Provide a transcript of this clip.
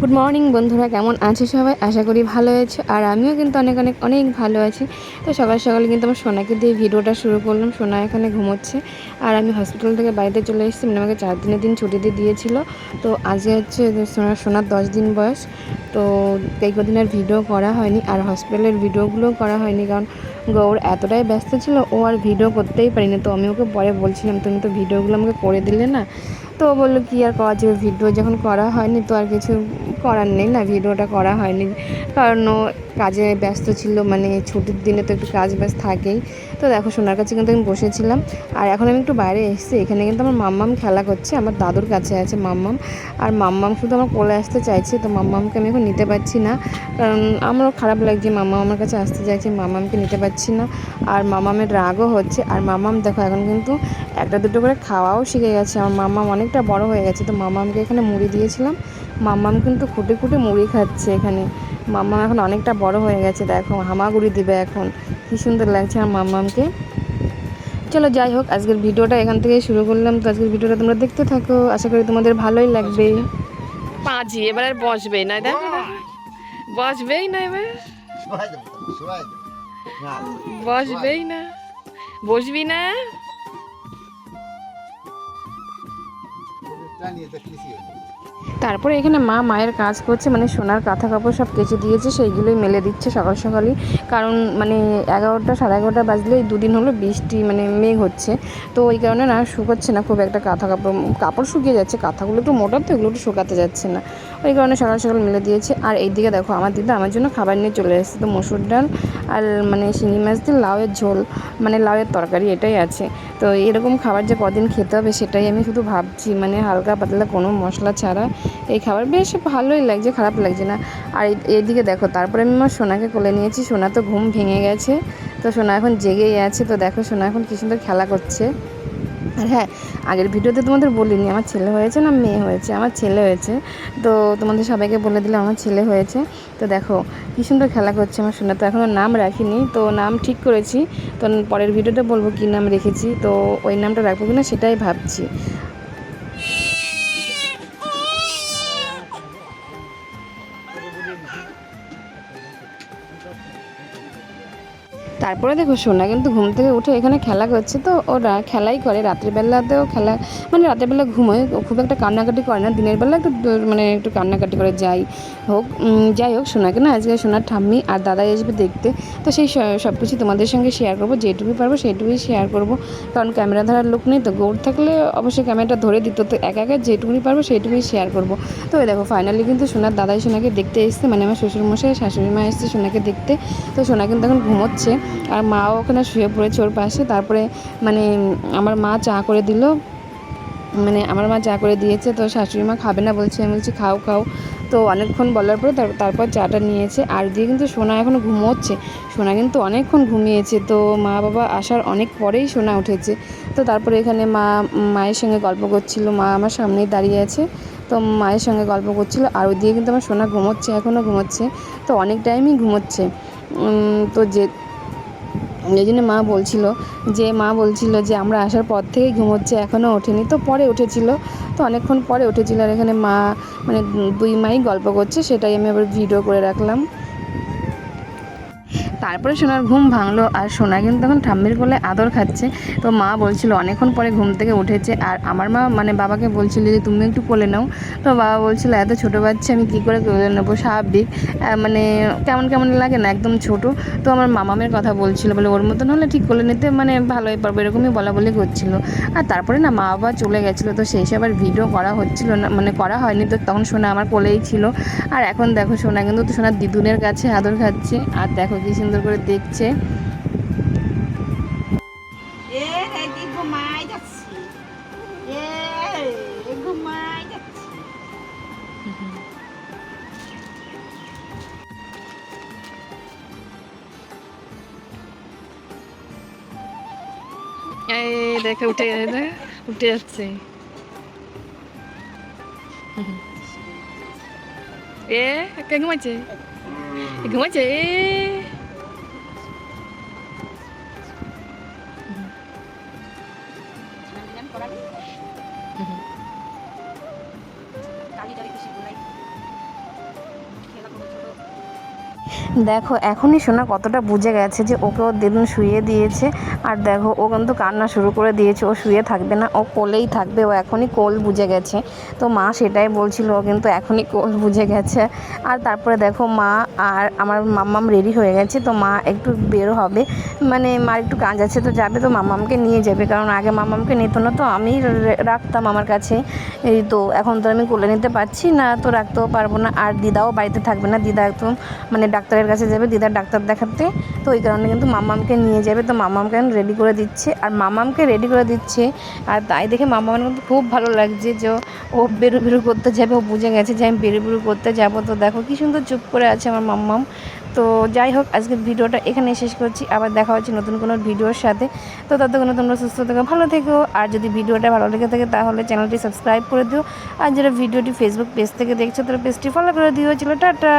Good morning বন্ধুরা, কেমন আছো সবাই? আশা করি ভালো আছো। আর আমিও কিন্তু অনেক অনেক অনেক ভালো আছি। তো সকাল সকালে কিন্তু আমার সোনাকে দিয়ে ভিডিওটা শুরু করলাম। সোনা এখানে ঘুমোচ্ছে আর আমি হসপিটাল থেকে বাড়িতে চলে এসেছি। মানে আমাকে 4 দিনের দিন ছুটিতে দিয়েছিল। তো আজকে হচ্ছে সোনার 10 দিন বয়স। তো এই কদিন আর ভিডিও করা হয়নি, আর হসপিটালের ভিডিওগুলোও করা হয়নি, কারণ গৌর এতটাই ব্যস্ত ছিল, ও আর ভিডিও করতেই পারিনি। তো আমি ওকে পরে বলছিলাম, তুমি তো ভিডিওগুলো আমাকে করে দিলে না। তো ও বললো কী আর করা যাবে, ভিডিও যখন করা হয়নি তো আর কিছু করার নেই না, ভিডিওটা করা হয়নি, কারণ ও কাজে ব্যস্ত ছিল। মানে ছুটির দিনে তো একটু কাজ ব্যস্ত থাকেই। তো দেখো সোনার কাছে কিন্তু আমি বসেছিলাম, আর এখন আমি একটু বাইরে এসেছি। এখানে কিন্তু আমার মাম্মাম খেলা করছে, আমার দাদুর কাছে আছে মাম্মাম। আর মাম্মাম শুধু আমার কোলে আসতে চাইছে, তো মাম্মামকে আমি এখন নিতে পারছি না, কারণ আমারও খারাপ লাগছে, মাম্মাম আমার কাছে আসতে চাইছে, মাম্মামকে নিতে পারছি না। আর মাম্মামের রাগও হচ্ছে। আর মাম্মাম দেখো এখন কিন্তু একটা দুটো করে খাওয়াও শিখে গেছে। আমার মাম্মাম অনেকটা বড় হয়ে গেছে। তো মাম্মামকে এখানে মুড়ি দিয়েছিলাম, মাম্মাম কিন্তু খুঁটে খুঁটে মুড়ি খাচ্ছে এখানে। মাম্মাম এখন অনেকটা বড় হয়ে গেছে, দেখো হামাগুড়ি দিবে এখন। কী সুন্দর লাগছে আমার মাম্মামকে। চলো যাই হোক, আজকের ভিডিওটা এখান থেকে শুরু করলাম। তো আজকের ভিডিওটা তোমরা দেখতে থাকো, আশা করি তোমাদের ভালোই লাগবে। পাঁচি এবার আর বসবেই না, দেখো বসবেই না, এবার বসবেই না, বসবি না। তারপরে এখানে মায়ের কাজ করছে, মানে সোনার কাঁথা কাপড় সব কেচে দিয়েছে, সেইগুলোই মেলে দিচ্ছে সকাল সকালই। কারণ মানে 11টা 11:30 বাজলেই দুদিন হলো বৃষ্টি, মানে মেঘ হচ্ছে। তো ওই কারণে না শুকোচ্ছে না খুব একটা কাঁথা কাপড় শুকিয়ে যাচ্ছে, কাঁথাগুলো একটু মোটা তো, এগুলো একটু শুকাতে যাচ্ছে না, ওই কারণে সকাল সকাল মেলে দিয়েছে। আর এইদিকে দেখো আমার দিদা আমার জন্য খাবার নিয়ে চলে এসেছে। তো মসুর ডাল আর মানে শিঙি মাছ দিয়ে লাউয়ের ঝোল, মানে লাউয়ের তরকারি, এটাই আছে। তো এরকম খাবার যে কদিন খেতে হবে সেটাই আমি শুধু ভাবছি, মানে হালকা পাতলা কোনো মশলা ছাড়া এই খাবার বেশ ভালোই লাগছে, খারাপ লাগছে না। আর এইদিকে দেখো তারপরে আমি আমার সোনাকে কোলে নিয়েছি। সোনা তো ঘুম ভেঙে গেছে, তো সোনা এখন জেগেই আছে। তো দেখো সোনা এখন কী সুন্দর খেলা করছে। আর হ্যাঁ, আগের ভিডিওতে তোমাদের বলিনি আমার ছেলে হয়েছে না মেয়ে হয়েছে, আমার ছেলে হয়েছে। তো তোমাদের সবাইকে বলে দিলে আমার ছেলে হয়েছে। তো দেখো কী সুন্দর খেলা করছে আমার সোনা। তো এখনও নাম রাখিনি, তো নাম ঠিক করেছি। তো পরের ভিডিওতে বলবো কী নাম রেখেছি, তো ওই নামটা রাখবো কিনা সেটাই ভাবছি। তারপরে দেখো সোনা কিন্তু ঘুম থেকে উঠে এখানে খেলা করছে। তো ওরা খেলাই করে, রাত্রিবেলাতেও খেলা, মানে রাত্রিবেলা ঘুমোয়, ও খুব একটা কান্নাকাটি করে না। দিনের বেলা একটু মানে একটু কান্নাকাটি করে। যাই হোক সোনাকে না আজকে সোনার ঠাম্মি আর দাদাই আসবে দেখতে। তো সেই সব কিছু তোমাদের সঙ্গে শেয়ার করবো, যেটুকুই পারবো সেইটুকুই শেয়ার করবো, কারণ ক্যামেরা ধরার লোক নেই। তো গৌড় থাকলে অবশ্যই ক্যামেরাটা ধরে দিত। তো একা একা যেটুকুই পারবো সেইটুকুই শেয়ার করবো। তো ওই দেখো ফাইনালি কিন্তু সোনার দাদাই সোনাকে দেখতে এসছে, মানে আমার শ্বশুরমশাই শাশুড়ি মা এসছে সোনাকে দেখতে। তো সোনা কিন্তু এখন ঘুমোচ্ছে, আর মাও ওখানে শুয়ে পড়েছে ওর পাশে। তারপরে মানে আমার মা চা করে দিল, মানে আমার মা চা করে দিয়েছে। তো শাশুড়ি মা খাবে না বলছে, আমি বলছি খাও খাও। তো অনেকক্ষণ বলার পরে তারপর চাটা নিয়েছে। আর দিয়ে কিন্তু সোনা এখনও ঘুমোচ্ছে, সোনা কিন্তু অনেকক্ষণ ঘুমিয়েছে। তো মা বাবা আসার অনেক পরেই সোনা উঠেছে। তো তারপরে এখানে মায়ের সঙ্গে গল্প করছিল, মা আমার সামনেই দাঁড়িয়ে আছে। তো মায়ের সঙ্গে গল্প করছিল, আর ওই দিয়ে কিন্তু আমার সোনা ঘুমোচ্ছে, এখনও ঘুমোচ্ছে। তো অনেক টাইমই ঘুমোচ্ছে। তো এই জন্য মা বলছিল যে আমরা আসার পর থেকেই ঘুমোচ্ছে, এখনও ওঠেনি। তো পরে উঠেছিল, তো অনেকক্ষণ পরে উঠেছিল। আর এখানে মা মানে দুই মাই গল্প করছে, সেটাই আমি আবার ভিডিও করে রাখলাম। তারপরে সোনার ঘুম ভাঙলো, আর সোনা কিন্তু তখন ঠাম্মির কোলে আদর খাচ্ছে। তো মা বলছিল অনেকক্ষণ পরে ঘুম থেকে উঠেছে, আর আমার মা মানে বাবাকে বলছিল যে তুমি একটু কোলে নাও। তো বাবা বলছিল এত ছোটো বাচ্চা আমি কী করে কোলে নেবো, স্বাভাবিক মানে কেমন কেমন লাগে না, একদম ছোটো। তো আমার মামামের কথা বলছিল, বলে ওর মতন হলে ঠিক কোলে নিতে মানে ভালোই পারবো, এরকমই বলা বলি করছিল। আর তারপরে না মা বাবা চলে গেছিলো, তো সেই সব আর ভিডিও করা হচ্ছিল না, মানে করা হয়নি। তো তখন সোনা আমার কোলেই ছিল। আর এখন দেখো সোনা কিন্তু সোনার দিদুনের কাছে আদর খাচ্ছে, আর দেখো কি সুন্দর করে দেখছে। এই দেখো উঠে যাচ্ছে। কে ঘুমাচ্ছে, ঘুমাচ্ছে। দেখো এখনই সোনা কতটা বুঝে গেছে যে ওকে ওর দিদুন শুইয়ে দিয়েছে। আর দেখো ও কিন্তু কান্না শুরু করে দিয়েছে, ও শুয়ে থাকবে না, ও কোলেই থাকবে, ও এখনই কোল বুঝে গেছে। তো মা সেটাই বলছিল, ও কিন্তু এখনই কোল বুঝে গেছে। আর তারপরে দেখো মা আর আমার মাম্মাম রেডি হয়ে গেছে, তো মা একটু বের হবে, মানে মার একটু কাজ আছে তো যাবে, তো মাম্মামকে নিয়ে যাবে, কারণ আগে মাম্মামকে নিত না, তো আমি রাখতাম আমার কাছে। এই তো এখন তো আমি কোলে নিতে পারছি না, তো রাখতেও পারবো না। আর দিদাও বাড়িতে থাকবে না, দিদা একদম মানে ডাক্তারের কাছে যাবে, দিদার ডাক্তার দেখাতে। তো ওই কারণে কিন্তু মাম্মামকে নিয়ে যাবে, তো মাম্মামকে এখন রেডি করে দিচ্ছে, আর মাম্মামকে রেডি করে দিচ্ছে। আর তাই দেখে মাম্মামের কিন্তু খুব ভালো লাগছে যে ও বেরু করতে যাবে, ও বুঝে গেছে যে আমি বেরু করতে যাব। তো দেখো কি সুন্দর চুপ করে আছে আমার মাম্মাম। তো যাই হোক, আজকের ভিডিওটা এখানে শেষ করছি, আবার দেখা হচ্ছে নতুন কোনো ভিডিওর সাথে। তো ততক্ষণে তোমরা সুস্থ থেকো, ভালো থেকো। আর যদি ভিডিওটা ভালো লেগে থাকে তাহলে চ্যানেলটি সাবস্ক্রাইব করে দিও, আর যারা ভিডিওটি ফেসবুক পেজ থেকে দেখছো তারা পেজটি ফলো করে দিও। চলো টাটা।